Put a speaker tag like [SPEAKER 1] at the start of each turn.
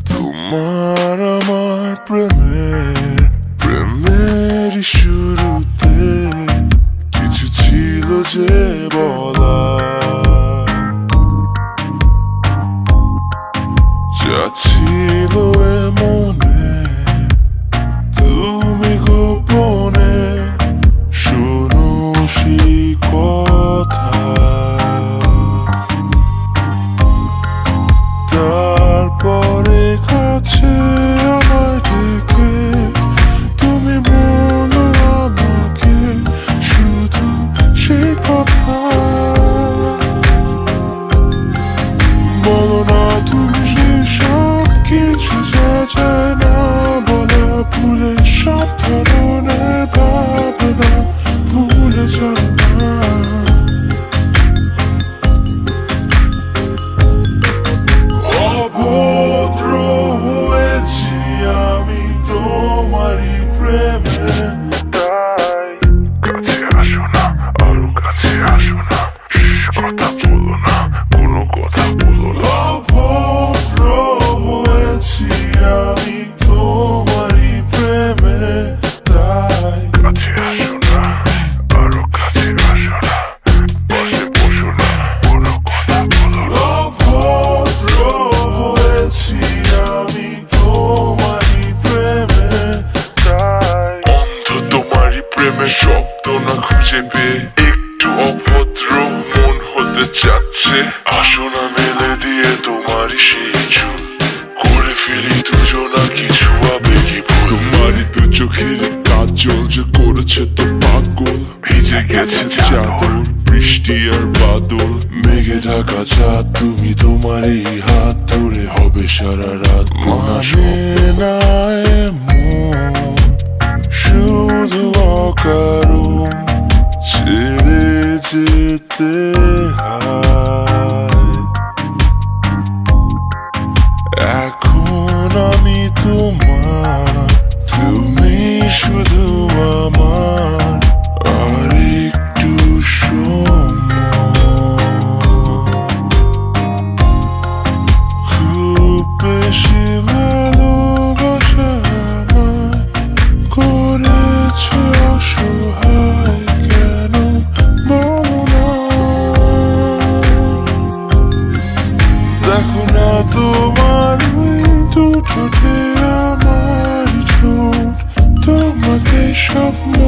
[SPEAKER 1] তোমার আমার প্রেমের শুরুতে কিছু ছিল যে বলা, যা ছিল মনে তুমি গোপনে শোনো সেই কথা। তারপরে কাছে আমায় ডেকে তুমি বলো আমাকে শুধু সেই কথা। বলো না তুমি সব কিছু যা যায় না বলা, ভুলে সব ধরনের ভাবনা ভুলে যাও না। অভদ্র হয়েছি আমি তোমারই প্রেমে, তাই কাছে আসো না, আরো কাছে আসো না, কথা বলো না, কোনো কথা বলো না। অভদ্র হয়েছি আমি তোমারই প্রেমে, তাই কাছে আসো না, আরো কাছে আসো না, পাশে বসো না, কোনো কথা বলো না। অভদ্র হয়েছি আমি তোমারই প্রেমে, তাই অন্ধ তোমারই প্রেমে শব্দ না খুঁজে পেয়ে একটু অভদ্র মন হতে চাচ্ছে। আসো না মেলে দিয়ে তোমারই সেই চুল, করে ফেলি দুজনা কিছু আবেগী ভুল। তোমারই দু চোখের কাজল যে করেছে তো পাগল, ভিজে গেছে চাদর বৃষ্টি আর বাদল। মেঘে ঢাকা চাঁদ তুমি তোমারই হাত ধরে হবে সারা রাত। মানে না এমন শুধু অকারণ ছেড়ে যেতে হয়। এখন আমি তোমার, তুমি শুধু আমার, আর একটু খুব বেশি ভালোবাসা আমায় করেছে অসহায়, কেন বলো না। দেখো না তোমার দুটোতে আমার ঠোঁট, তোমাকে স্বপ্ন